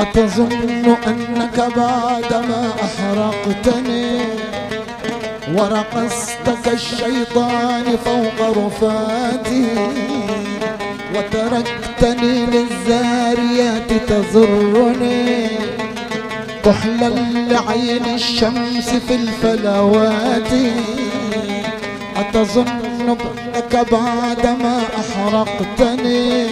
أتظن أنك بعدما أحرقتني ورقصتك الشيطان فوق رفاتي وتركتني للزاريات تزرني كحلا لعين الشمس في الفلوات؟ أتظن أنك بعدما أحرقتني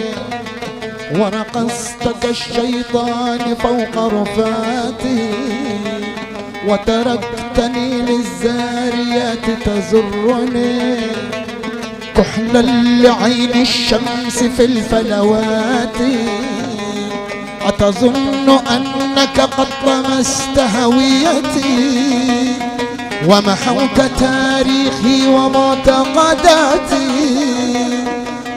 ورقصتك الشيطان فوق رفاتي وتركتني للزاريات تزرني كحلا لعين الشمس في الفلوات؟ أتظن أنك قد طمست هويتي ومحوت تاريخي ومعتقداتي؟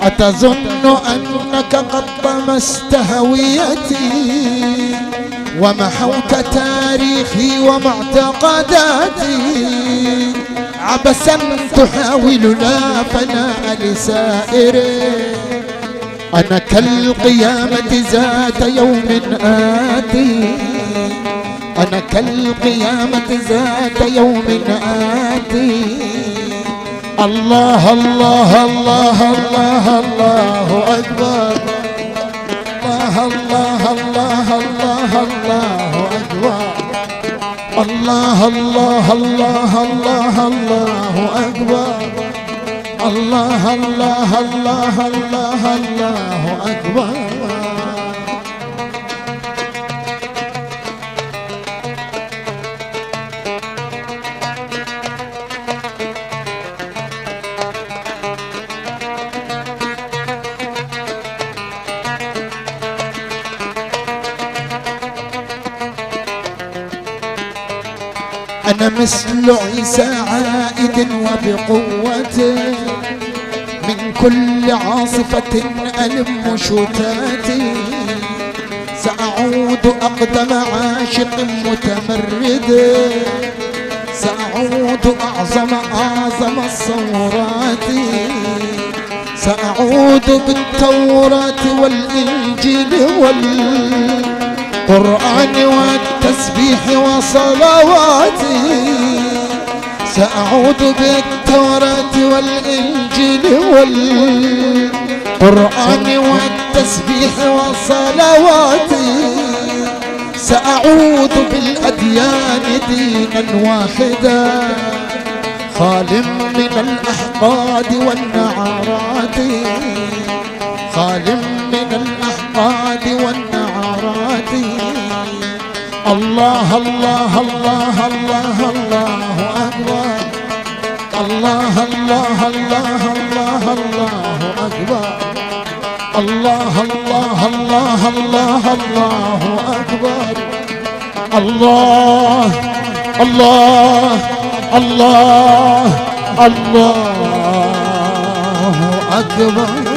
أتظن أنك قد طمست هويتي ومحوت تاريخي ومعتقداتي؟ عبثا تحاول لا فناء لسائري، أنا كالقيامة ذات يوم آتي، أنا كالقيامة ذات يوم آتي. الله الله الله الله الله أكبر، الله الله الله الله الله أكبر، الله الله الله الله الله أكبر، الله الله الله الله الله أكبر. أنا مثل عيسى عائد وبقوته من كل عاصفة ألم شتاتي، سأعود أقدم عاشق متمرد، سأعود أعظم الثورات، سأعود بالتوراة والإنجيل والقرآن والتسبيح وصلواتي، سأعود بالتوراة والإنجيل والقرآن والتسبيح وصلواتي، سأعود بالأديان دينا واحدا خال من الأحقاد والنعرات، خال من الأحقاد والنعرات. الله الله الله الله الله أكبر، الله الله الله الله الله أكبر، الله الله الله الله الله أكبر، الله الله الله الله أكبر.